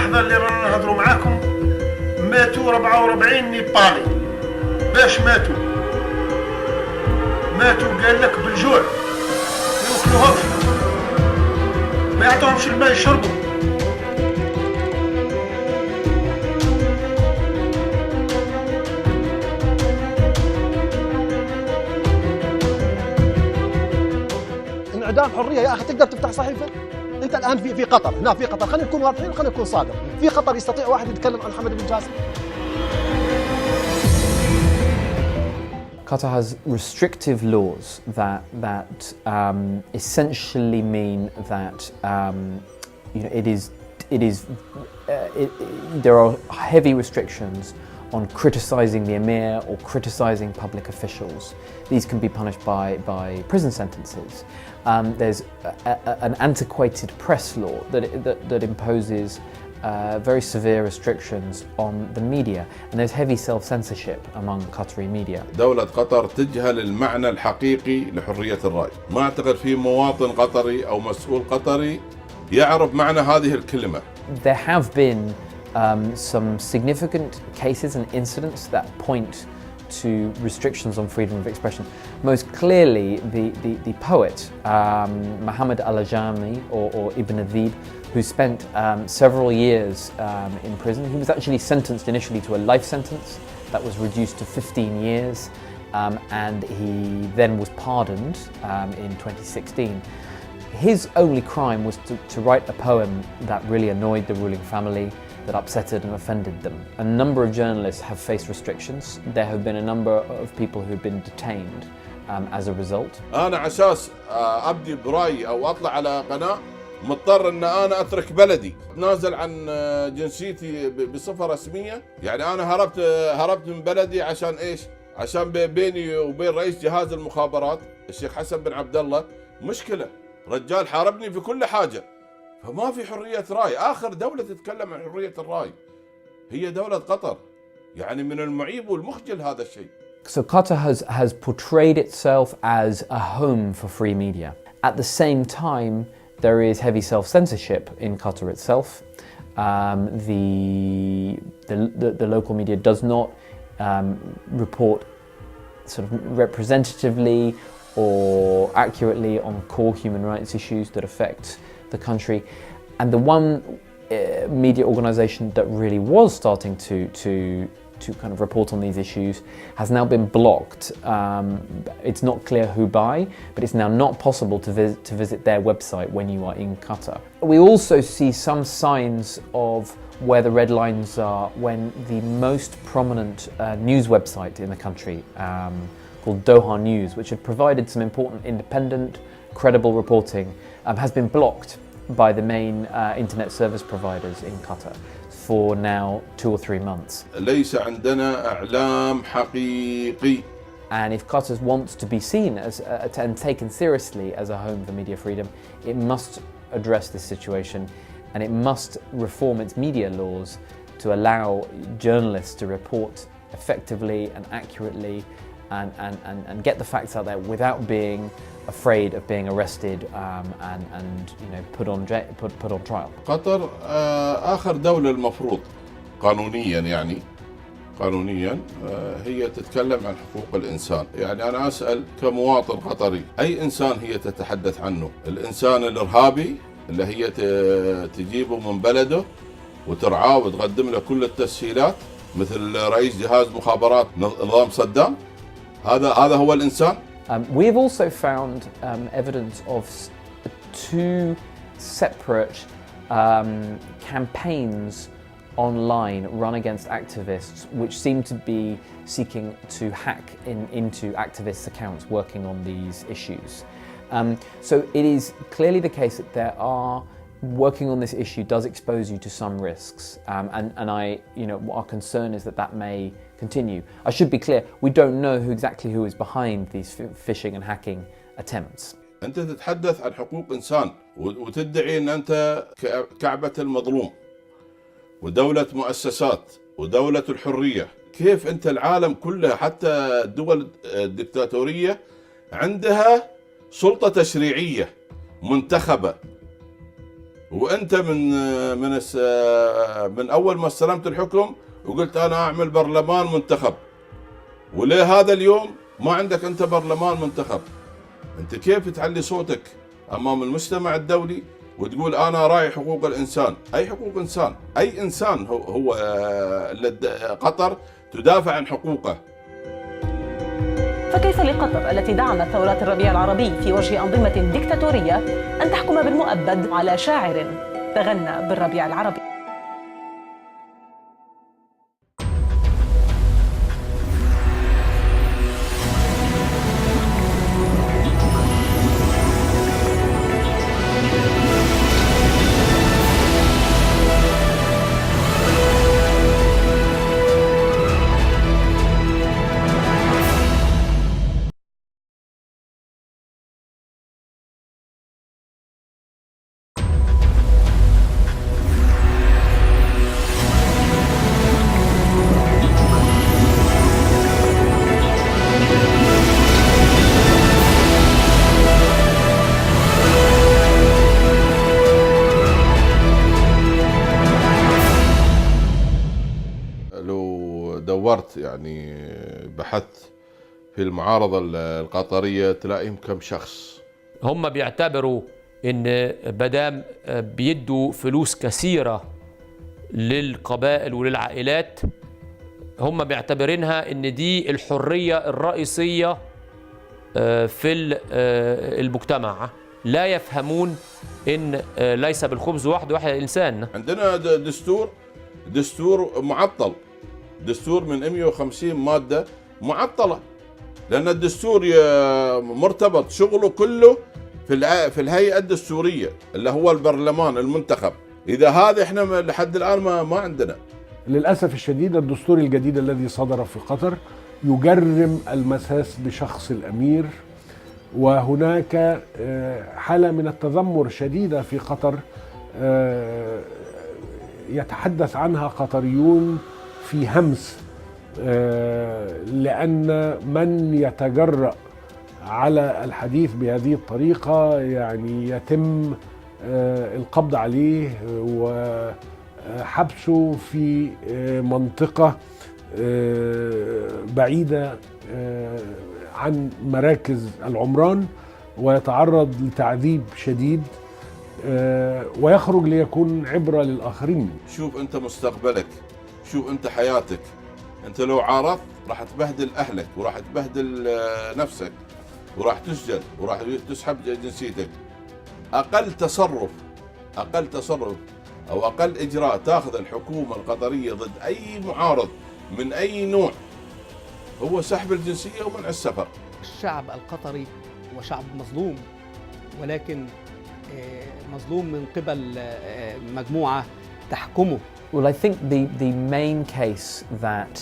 اللحظة اللي رانا نهضروا معاكم ماتوا 44 نيبالي. باش ماتوا قال لك بالجوع، ما يوكلوهمش، ما يعطوهمش الماء يشربوا. انعدام حريه يا اخي. تقدر تفتح صحيفه؟ انت الان في قطر، هنا في قطر، خلينا نكون واضحين، خلينا نكون صادق. في قطر يستطيع واحد يتكلم عن حمد بن جاسم؟ Qatar has restrictive laws that essentially mean that there are heavy restrictions on criticising the Emir or criticising public officials. These can be punished by prison sentences. There's an antiquated press law that imposes very severe restrictions on the media, and there's heavy self-censorship among Qatari media. دولة قطر تجهل المعنى الحقيقي لحرية الرأي. ما أعتقد في مواطن قطري أو مسؤول قطري يعرف معنى هذه الكلمة. There have been some significant cases and incidents that point to restrictions on freedom of expression. Most clearly, the poet Muhammad al-Ajami or Ibn Adib, who spent several years in prison. He was actually sentenced initially to a life sentence that was reduced to 15 years, and he then was pardoned in 2016. His only crime was to write a poem that really annoyed the ruling family, that upsetted and offended them. A number of journalists have faced restrictions. There have been a number of people who have been detained as a result. أنا عساس أبدي برأيي أو أطلع على قناة مضطر أن أنا أترك بلدي، نازل عن جنسيتي بصفة رسمية. يعني أنا هربت من بلدي عشان إيش؟ عشان بيني وبين رئيس جهاز المخابرات الشيخ حسن بن عبد الله مشكلة. رجال حاربني في كل حاجة، فما في حرية رأي. آخر دولة تتكلم عن حرية الرأي هي دولة قطر. يعني من المعيب والمخجل هذا الشيء. So Qatar has portrayed itself as a home for free media. At the same time, there is heavy self-censorship in Qatar itself. The local media does not report sort of representatively or accurately on core human rights issues that affect the country. And the one media organisation that really was starting to kind of report on these issues has now been blocked. It's not clear who by, but it's now not possible to visit their website when you are in Qatar. We also see some signs of where the red lines are when the most prominent news website in the country, called Doha News, which had provided some important independent, credible reporting, has been blocked by the main internet service providers in Qatar for now 2 or 3 months. ليس عندنا إعلام حقيقي. And if Qatar wants to be seen as and taken seriously as a home for media freedom, it must address this situation, and it must reform its media laws to allow journalists to report effectively and accurately and get the facts out there without being afraid of being arrested and put on trial. قطر آخر دولة المفروض قانونيا هي تتكلم عن حقوق الإنسان. يعني أنا أسأل كمواطن قطري، أي إنسان هي تتحدث عنه؟ الإنسان الإرهابي اللي هي تجيبه من بلده وترعاه وتقدم له كل التسهيلات مثل رئيس جهاز مخابرات نظام صدام؟ هذا هو الإنسان؟ We've also found evidence of 2 separate campaigns online run against activists, which seem to be seeking to hack into activists' accounts working on these issues. So it is clearly the case that there are working on this issue does expose you to some risks, and our concern is that may continue. I should be clear, we don't know exactly who is behind these phishing and hacking attempts. أنت تتحدث عن حقوق إنسان وتدعي أن أنت كعبة المظلوم ودولة مؤسسات ودولة الحرية. كيف أنت العالم كله حتى الدول الدكتاتورية عندها سلطة تشريعية منتخبة وانت من اول ما استلمت الحكم وقلت انا اعمل برلمان منتخب، وليه هذا اليوم ما عندك انت برلمان منتخب؟ انت كيف تعلي صوتك امام المجتمع الدولي وتقول انا راعي حقوق الانسان؟ اي حقوق انسان؟ اي انسان هو قطر تدافع عن حقوقه. فكيف لقطر التي دعمت ثورات الربيع العربي في وجه أنظمة ديكتاتورية أن تحكم بالمؤبد على شاعر تغنى بالربيع العربي؟ دورت يعني بحثت في المعارضة القطرية تلاقيهم كم شخص. هم بيعتبروا ان مادام بيدوا فلوس كثيرة للقبائل وللعائلات، هم بيعتبرينها ان دي الحرية الرئيسية في المجتمع. لا يفهمون ان ليس بالخبز وحده يحيى الانسان. عندنا دستور معطل، دستور من 150 مادة معطلة، لأن الدستور مرتبط شغله كله في الهيئة الدستورية اللي هو البرلمان المنتخب. إذا هذا إحنا لحد الآن ما عندنا. للأسف الشديد الدستور الجديد الذي صدر في قطر يجرم المساس بشخص الأمير، وهناك حالة من التذمر شديدة في قطر يتحدث عنها قطريون في همس، لأن من يتجرأ على الحديث بهذه الطريقة يعني يتم القبض عليه وحبسه في منطقة بعيدة عن مراكز العمران، ويتعرض لتعذيب شديد ويخرج ليكون عبرة للآخرين. شوف أنت مستقبلك، شوف أنت حياتك. أنت لو عارضت راح تبهدل أهلك وراح تبهدل نفسك وراح تسجن وراح تسحب جنسيتك. أقل تصرف أو أقل إجراء تأخذ الحكومة القطرية ضد أي معارض من أي نوع هو سحب الجنسية ومنع السفر. الشعب القطري هو شعب مظلوم، ولكن مظلوم من قبل مجموعة تحكمه. Well, I think the main case that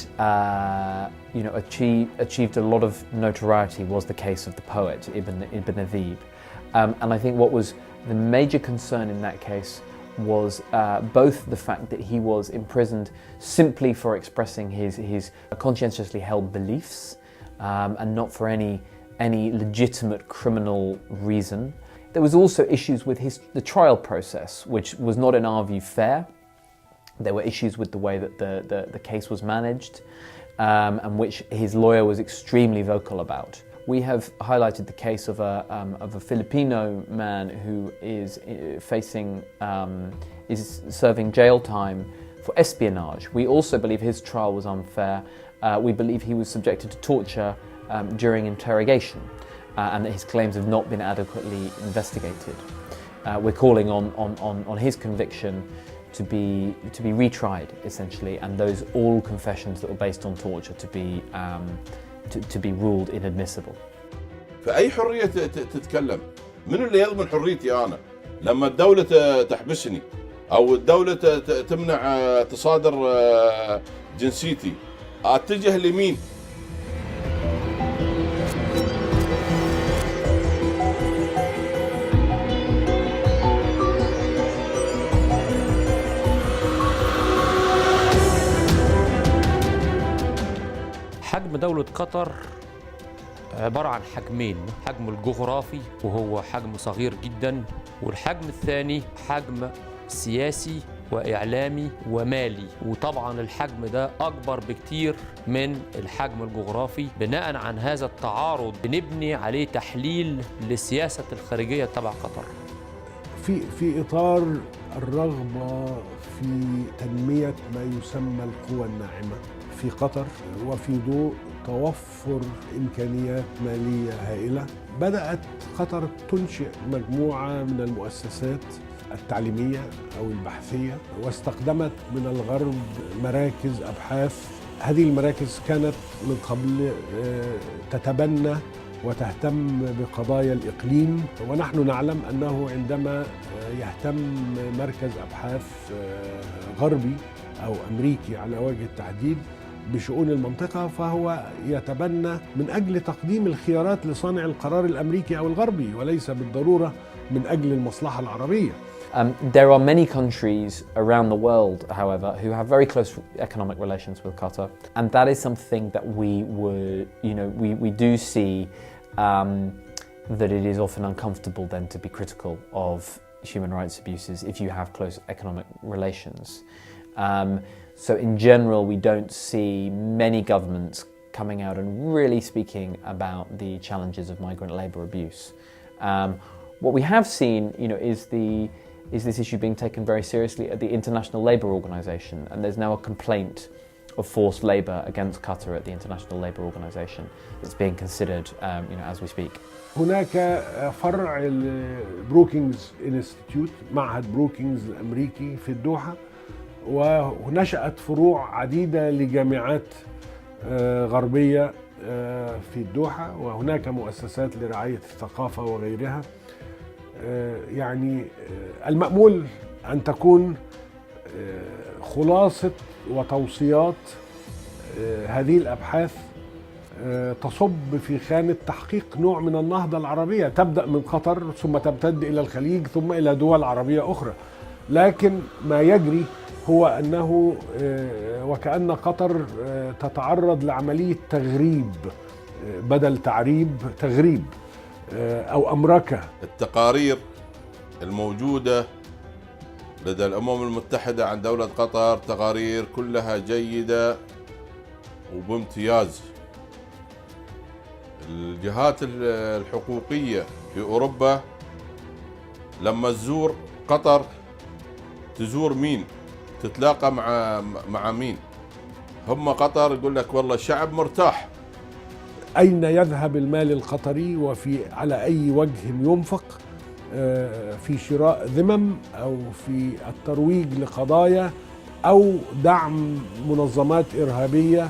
achieved a lot of notoriety was the case of the poet Ibn Adib, and I think what was the major concern in that case was both the fact that he was imprisoned simply for expressing his conscientiously held beliefs, and not for any legitimate criminal reason. There was also issues with the trial process, which was not in our view fair. There were issues with the way that the case was managed, and which his lawyer was extremely vocal about. We have highlighted the case of a Filipino man who is serving jail time for espionage. We also believe his trial was unfair. We believe he was subjected to torture during interrogation, and that his claims have not been adequately investigated. We're calling on his conviction to be retried essentially, and those all confessions that were based on torture to be ruled inadmissible. فأي حرية تتكلم؟ من اللي يضمن حريتي أنا لما الدولة تحبسني أو الدولة تمنع تصادر جنسيتي؟ أتجه لمين؟ حجم دولة قطر عبارة عن حجمين، حجم الجغرافي وهو حجم صغير جدا، والحجم الثاني حجم سياسي وإعلامي ومالي، وطبعا الحجم ده أكبر بكتير من الحجم الجغرافي. بناء عن هذا التعارض بنبني عليه تحليل للسياسة الخارجية تبع قطر. في إطار الرغبة في تنمية ما يسمى القوى الناعمة في قطر، وفي ضوء توفر إمكانيات مالية هائلة، بدأت قطر تنشئ مجموعة من المؤسسات التعليمية أو البحثية، واستخدمت من الغرب مراكز أبحاث. هذه المراكز كانت من قبل تتبنى وتهتم بقضايا الإقليم، ونحن نعلم أنه عندما يهتم مركز أبحاث غربي أو أمريكي على وجه التحديد بشؤون المنطقة، فهو يتبنى من أجل تقديم الخيارات لصانع القرار الأمريكي أو الغربي، وليس بالضرورة من أجل المصلحة العربية. There are many countries around the world, however, who have very close economic relations with Qatar, and that is something that we do see that it is often uncomfortable then to be critical of human rights abuses if you have close economic relations. So in general, we don't see many governments coming out and really speaking about the challenges of migrant labour abuse. What we have seen, is this issue being taken very seriously at the International Labour Organization, and there's now a complaint of forced labour against Qatar at the International Labour Organization that's being considered, as we speak. هناك فرع البروكينجز انستيتيوت، معهد بروكينجز الأمريكي في الدوحة، ونشأت فروع عديدة لجامعات غربية في الدوحة، وهناك مؤسسات لرعاية الثقافة وغيرها. يعني المأمول أن تكون خلاصة وتوصيات هذه الأبحاث تصب في خانة تحقيق نوع من النهضة العربية، تبدأ من قطر ثم تمتد إلى الخليج ثم إلى دول عربية أخرى. لكن ما يجري هو أنه وكأن قطر تتعرض لعملية تغريب بدل تعريب، تغريب أو أمركة. التقارير الموجودة لدى الأمم المتحدة عن دولة قطر تقارير كلها جيدة وبامتياز. الجهات الحقوقية في أوروبا لما تزور قطر تزور مين؟ تتلاقى مع مين؟ هم قطر يقول لك والله الشعب مرتاح. أين يذهب المال القطري وفي على أي وجه ينفق؟ في شراء ذمم أو في الترويج لقضايا أو دعم منظمات إرهابية.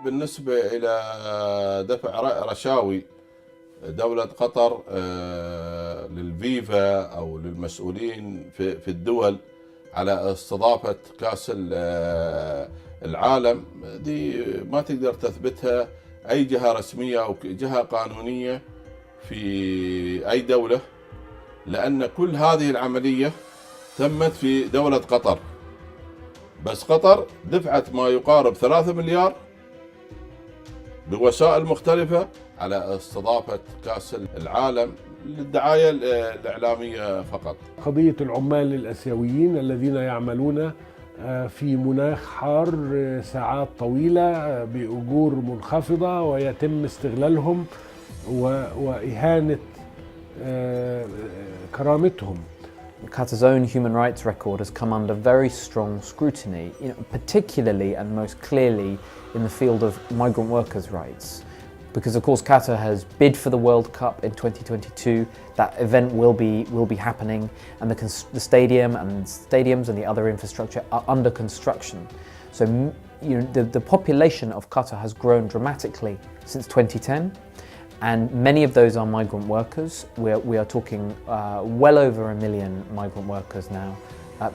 بالنسبة إلى دفع رشاوي دولة قطر للفيفا أو للمسؤولين في الدول على استضافة كأس العالم، دي ما تقدر تثبتها أي جهة رسمية أو جهة قانونية في أي دولة، لأن كل هذه العملية تمت في دولة قطر. بس قطر دفعت ما يقارب 3 مليار بوسائل مختلفة على استضافة كأس العالم للدعاية الإعلامية فقط. قضية العمال الآسيويين الذين يعملون في مناخ حار ساعات طويلة بأجور منخفضة ويتم استغلالهم وإهانة كرامتهم. Qatar's own human rights record has come under very strong scrutiny, particularly and most clearly in the field of migrant workers' rights. because of course Qatar has bid for the World Cup in 2022. That event will be happening, and the stadium and stadiums and the other infrastructure are under construction. So the population of Qatar has grown dramatically since 2010, and many of those are migrant workers. We are talking well over 1 million migrant workers now,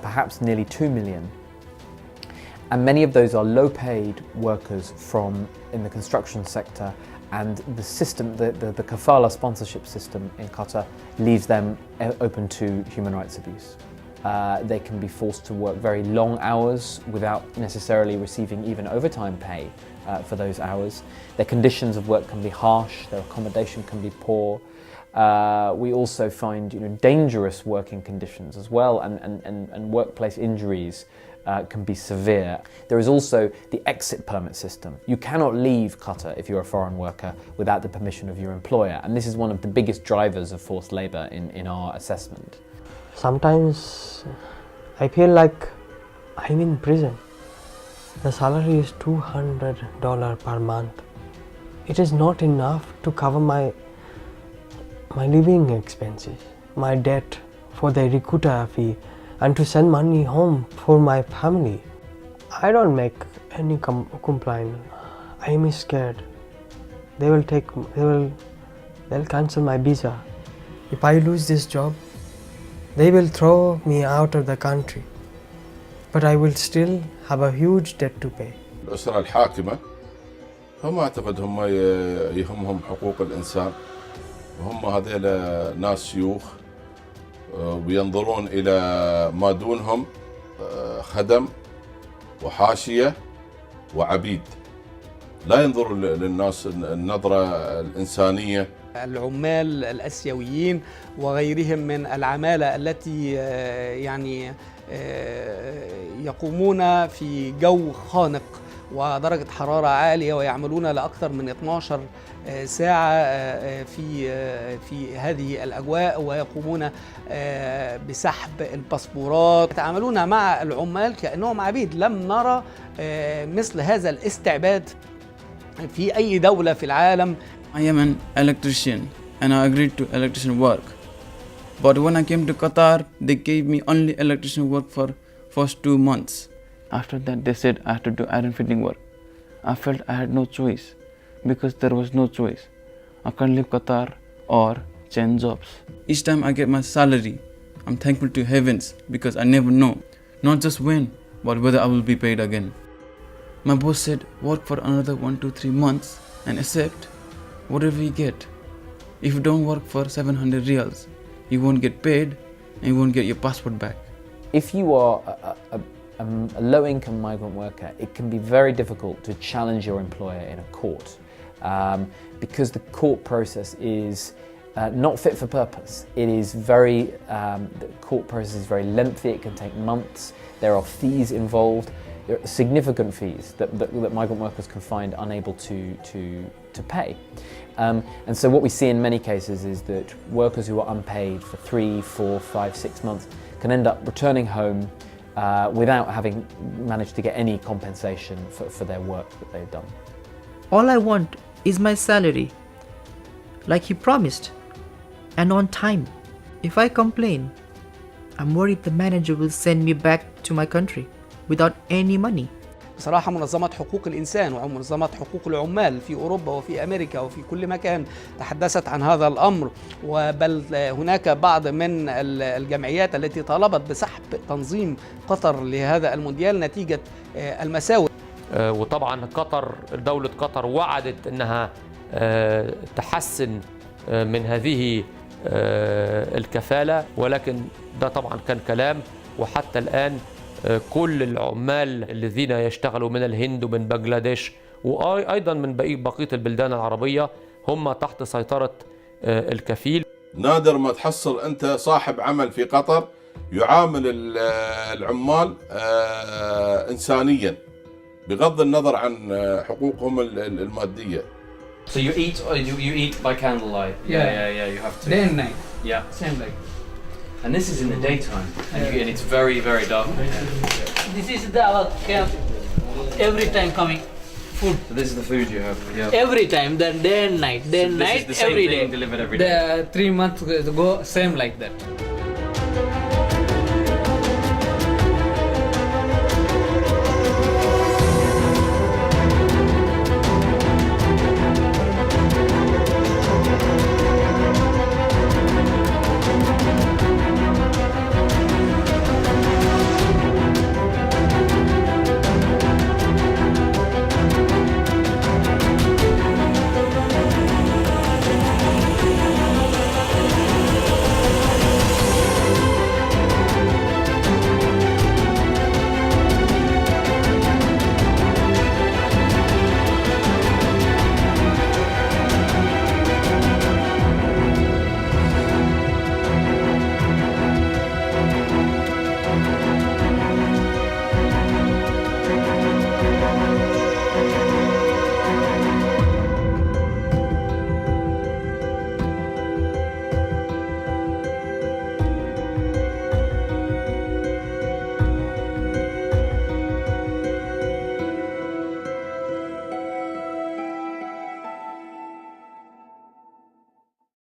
perhaps nearly 2 million. And many of those are low-paid workers in the construction sector, and the system, the kafala sponsorship system in Qatar leaves them open to human rights abuse. They can be forced to work very long hours without necessarily receiving even overtime pay for those hours. Their conditions of work can be harsh, their accommodation can be poor. We also find dangerous working conditions as well, and workplace injuries can be severe. There is also the exit permit system. You cannot leave Qatar if you're a foreign worker without the permission of your employer, and this is one of the biggest drivers of forced labour in our assessment. Sometimes I feel like I'm in prison. The salary is $200 per month. It is not enough to cover my living expenses, my debt for the recruiter fee, and to send money home for my family. I don't make any complaint. I am scared. They'll cancel my visa. If I lose this job, they will throw me out of the country. But I will still have a huge debt to pay. الأسرة الحاكمة هم أعتقد هم يهمهم حقوق الإنسان، وهم هذيلا ناس شيوخ وينظرون إلى ما دونهم خدم وحاشية وعبيد، لا ينظروا للناس النظرة الإنسانية. العمال الآسيويين وغيرهم من العمالة التي يقومون في جو خانق ودرجة حرارة عالية، ويعملون لأكثر من 12 ساعة في هذه الأجواء، ويقومون بسحب الباسبورات. يتعاملون مع العمال كأنهم عبيد. لم نرى مثل هذا الاستعباد في أي دولة في العالم. I am an electrician and I agreed to electrician work. But when I came to Qatar, they gave me only electrician work for first 2 months. After that, they said I had to do iron fitting work. I felt I had no choice because there was no choice. I can't leave Qatar or change jobs. Each time I get my salary, I'm thankful to heavens because I never know, not just when, but whether I will be paid again. My boss said, work for another 1 to 3 months and accept whatever you get. If you don't work for 700 riyals, you won't get paid and you won't get your passport back. If you are a low-income migrant worker, it can be very difficult to challenge your employer in a court because the court process is not fit for purpose. It is the court process is very lengthy. It can take months. There are fees involved. There are significant fees that migrant workers can find unable to pay. And so what we see in many cases is that workers who are unpaid for 3, 4, 5, 6 months can end up returning home without having managed to get any compensation for their work that they've done. All I want is my salary, like he promised, and on time. If I complain, I'm worried the manager will send me back to my country without any money. بصراحة منظمات حقوق الإنسان ومنظمات حقوق العمال في أوروبا وفي أمريكا وفي كل مكان تحدثت عن هذا الأمر، وبل هناك بعض من الجمعيات التي طالبت بسحب تنظيم قطر لهذا المونديال نتيجة المساوئ. وطبعا دولة قطر وعدت أنها تحسن من هذه الكفالة، ولكن ده طبعا كان كلام. وحتى الآن كل العمال الذين يشتغلوا من الهند ومن بنغلاديش وأيضا من بقية البلدان العربية هم تحت سيطرة الكفيل. نادر ما تحصل أنت صاحب عمل في قطر يعامل العمال إنسانيا بغض النظر عن حقوقهم المادية. So you eat by candlelight. Yeah. You have to. Day and night. Yeah. Same like. And this is in the daytime, and it's very, very dark. This is our camp every time coming food. So this is the food you have. Yeah. Every time, then day and night, day and This night, is the same every thing day. delivered every day. The 3 months ago, same like that.